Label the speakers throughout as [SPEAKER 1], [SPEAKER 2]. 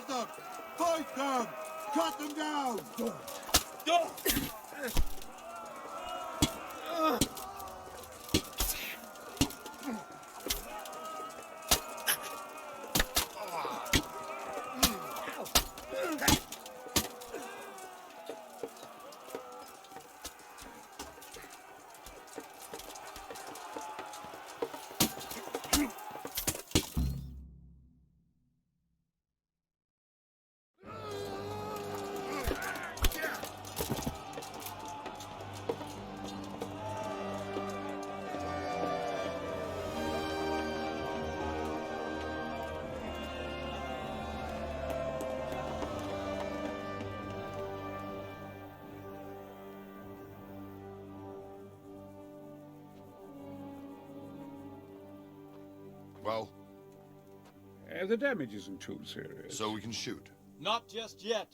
[SPEAKER 1] Get them! Fight them! Cut them down!
[SPEAKER 2] Well,
[SPEAKER 3] The damage isn't too serious.
[SPEAKER 2] so we can shoot.
[SPEAKER 4] Not just yet.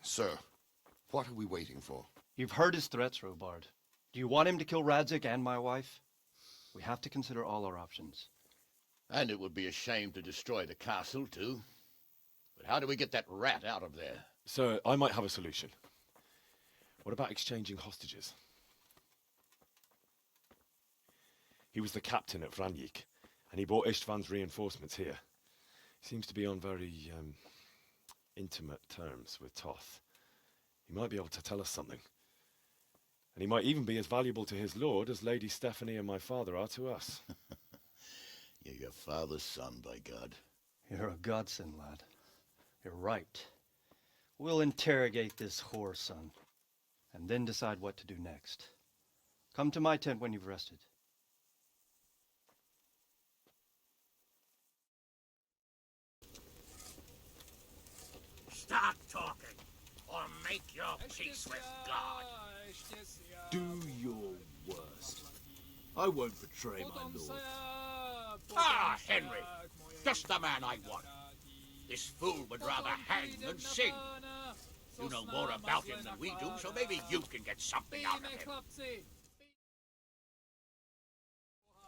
[SPEAKER 2] Sir, what are we waiting for?
[SPEAKER 4] You've heard his threats, Robard. Do you want him to kill Radzik and my wife? We have to consider all our options.
[SPEAKER 5] And it would be a shame to destroy the castle, too. But how do we get that rat out of there?
[SPEAKER 6] Sir, I might have a solution. What about exchanging hostages? He was the captain at Vranjik, and he brought Istvan's reinforcements here. He seems to be on very, intimate terms with Toth. He might be able to tell us something. And he might even be as valuable to his lord as Lady Stephanie and my father are to us.
[SPEAKER 5] You're your father's son, by God.
[SPEAKER 4] You're a godsend, lad. You're right. We'll interrogate this whore, son, and then decide what to do next. Come to my tent when you've rested.
[SPEAKER 7] Start talking, or make your peace with God.
[SPEAKER 8] Do your worst. I won't betray my lord.
[SPEAKER 7] Ah, Henry, just the man I want. This fool would rather hang than sing. You know more about him than we do, so maybe you can get something out of him.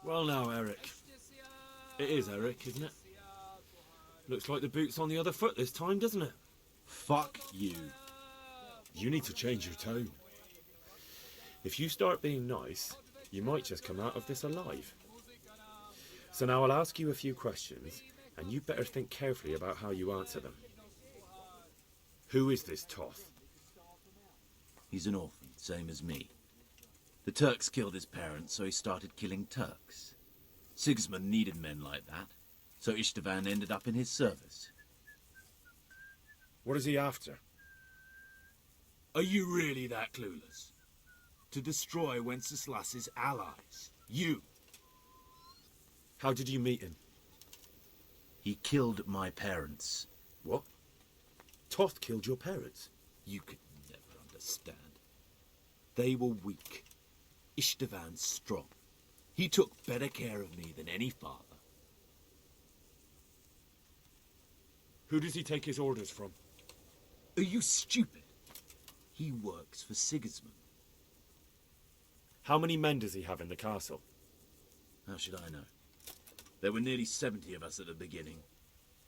[SPEAKER 9] Well now, Eric. It is Eric, isn't it? Looks like the boot's on the other foot this time, doesn't it?
[SPEAKER 8] Fuck you.
[SPEAKER 9] You need to change your tone. If you start being nice, you might just come out of this alive. So now I'll ask you a few questions, and you better think carefully about how you answer them. Who is this Toth?
[SPEAKER 8] He's an orphan, same as me. The Turks killed his parents, so he started killing Turks. Sigismund needed men like that, so Istvan ended up in his service.
[SPEAKER 9] What is he after?
[SPEAKER 8] Are you really that clueless? To destroy Wenceslas's allies. You.
[SPEAKER 9] How did you meet him?
[SPEAKER 8] He killed my parents.
[SPEAKER 9] What? Toth killed your parents?
[SPEAKER 8] You could never understand. They were weak. Istvan's strong. He took better care of me than any father.
[SPEAKER 9] Who does he take his orders from?
[SPEAKER 8] Are you stupid? He works for Sigismund.
[SPEAKER 9] How many men does he have in the castle?
[SPEAKER 8] How should I know? There were nearly 70 of us at the beginning,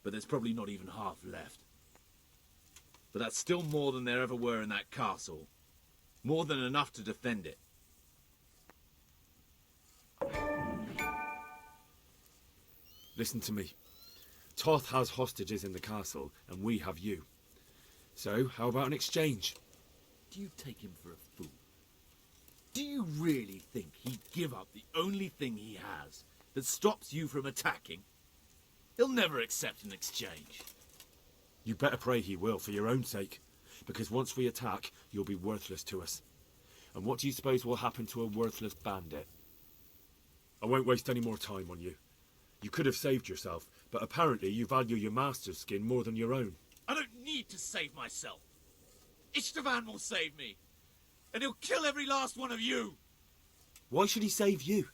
[SPEAKER 8] but there's probably not even half left. But that's still more than there ever were in that castle. More than enough to defend it.
[SPEAKER 9] Listen to me. Toth has hostages in the castle, and we have you. So, how about an exchange?
[SPEAKER 8] Do you take him for a fool? Do you really think he'd give up the only thing he has that stops you from attacking? He'll never accept an exchange.
[SPEAKER 9] You better pray he will, for your own sake. Because once we attack, you'll be worthless to us. And what do you suppose will happen to a worthless bandit? I won't waste any more time on you. You could have saved yourself, but apparently you value your master's skin more than your own.
[SPEAKER 8] I don't need to save myself. Istvan will save me. And he'll kill every last one of you.
[SPEAKER 9] Why should he save you?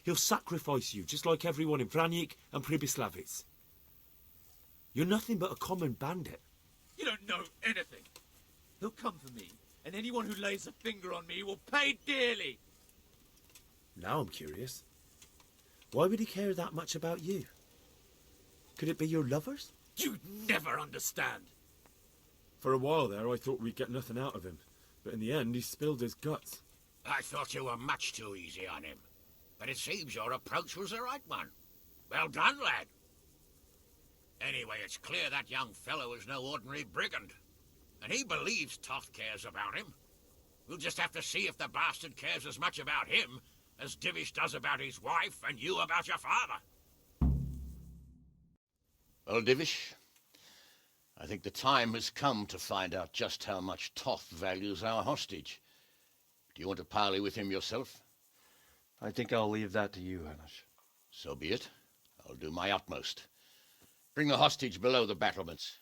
[SPEAKER 9] He'll sacrifice you, just like everyone in Vranjik and Pribyslavitz. You're nothing but a common bandit.
[SPEAKER 8] You don't know anything. He'll come for me, and anyone who lays a finger on me will pay dearly.
[SPEAKER 9] Now I'm curious. Why would he care that much about you? Could it be your lovers?
[SPEAKER 8] You never understand.
[SPEAKER 9] For a while there, I thought we'd get nothing out of him. But in the end, he spilled his guts.
[SPEAKER 7] I thought you were much too easy on him. But it seems your approach was the right one. Well done, lad. Anyway, it's clear that young fellow is no ordinary brigand. And he believes Toth cares about him. We'll just have to see if the bastard cares as much about him as Divish does about his wife and you about your father.
[SPEAKER 5] Well, Divish, I think the time has come to find out just how much Toth values our hostage. Do you want to parley with him yourself?
[SPEAKER 4] I think I'll leave that to you, Hanish.
[SPEAKER 5] So be it. I'll do my utmost. Bring the hostage below the battlements.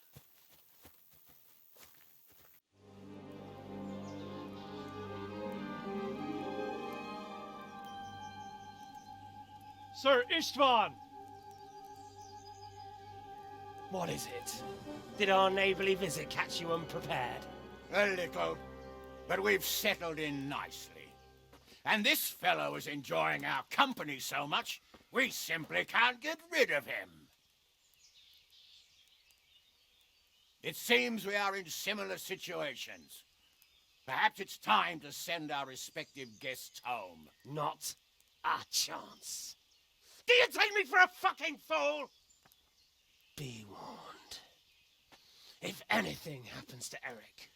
[SPEAKER 4] Sir Istvan!
[SPEAKER 10] What is it? Did our neighbourly visit catch you unprepared?
[SPEAKER 7] A little, but we've settled in nicely. And this fellow is enjoying our company so much, we simply can't get rid of him. It seems we are in similar situations. Perhaps it's time to send our respective guests home.
[SPEAKER 10] Not a chance. Do you take me for a fucking fool? Be warned. If anything happens to Eric,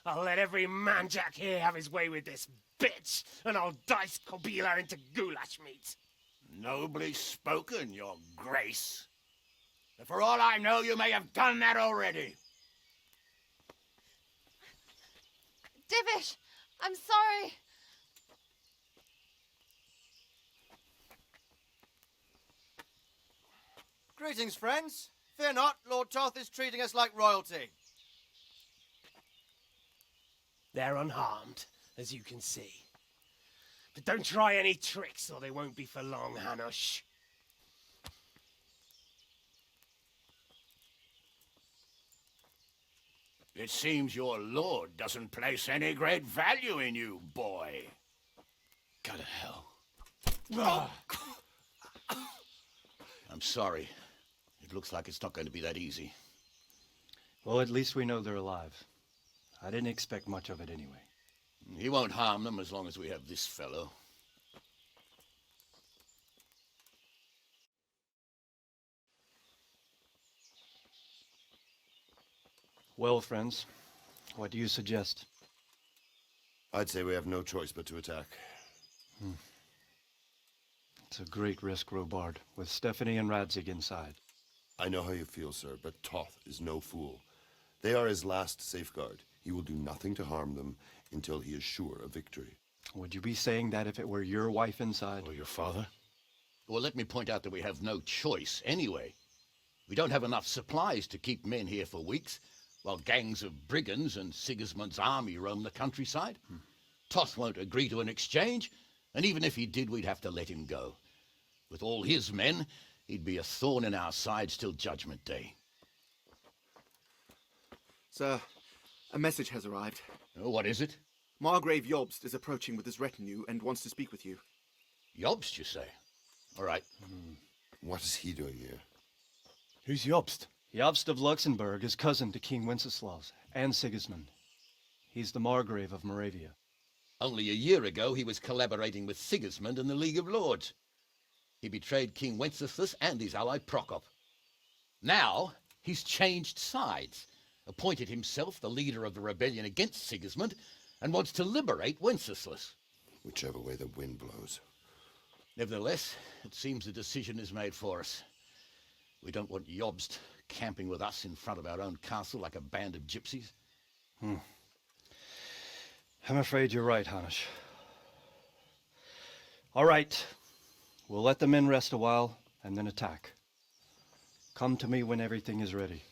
[SPEAKER 10] I'll let every manjack here have his way with this bitch, and I'll dice Kobila into goulash meat.
[SPEAKER 7] Nobly spoken, your grace. But for all I know, you may have done that already.
[SPEAKER 11] Divish, I'm sorry.
[SPEAKER 12] Greetings, friends. Fear not, Lord Toth is treating us like royalty.
[SPEAKER 10] They're unharmed, as you can see. But don't try any tricks, or they won't be for long, Hanush.
[SPEAKER 7] It seems your lord doesn't place any great value in you, boy.
[SPEAKER 5] Go to hell. I'm sorry. It looks like it's not going to be that easy.
[SPEAKER 4] Well, at least we know they're alive. I didn't expect much of it anyway.
[SPEAKER 5] He won't harm them as long as we have this fellow.
[SPEAKER 4] Well, friends, what do you suggest?
[SPEAKER 2] I'd say we have no choice but to attack.
[SPEAKER 4] It's a great risk, Robard, with Stephanie and Radzig inside.
[SPEAKER 2] I know how you feel, sir, but Toth is no fool. They are his last safeguard. He will do nothing to harm them until he is sure of victory.
[SPEAKER 4] Would you be saying that if it were your wife inside?
[SPEAKER 6] Or your father?
[SPEAKER 5] Well, let me point out that we have no choice anyway. We don't have enough supplies to keep men here for weeks, while gangs of brigands and Sigismund's army roam the countryside. Toth won't agree to an exchange, and even if he did, we'd have to let him go. With all his men, he'd be a thorn in our sides till Judgment Day.
[SPEAKER 13] Sir, a message has arrived.
[SPEAKER 5] Oh, what is it?
[SPEAKER 13] Margrave Jobst is approaching with his retinue and wants to speak with you.
[SPEAKER 5] Jobst, you say? All right.
[SPEAKER 2] What is he doing here?
[SPEAKER 6] Who's Jobst?
[SPEAKER 4] Jobst of Luxembourg is cousin to King Wenceslaus and Sigismund. He's the Margrave of Moravia.
[SPEAKER 5] Only a year ago, he was collaborating with Sigismund and the League of Lords. He betrayed King Wenceslas and his ally Prokop. Now, he's changed sides, appointed himself the leader of the rebellion against Sigismund, and wants to liberate Wenceslas.
[SPEAKER 2] Whichever way the wind blows.
[SPEAKER 5] Nevertheless, it seems the decision is made for us. We don't want Jobst camping with us in front of our own castle like a band of gypsies.
[SPEAKER 4] I'm afraid you're right, Hanish. All right. We'll let the men rest a while, and then attack. Come to me when everything is ready.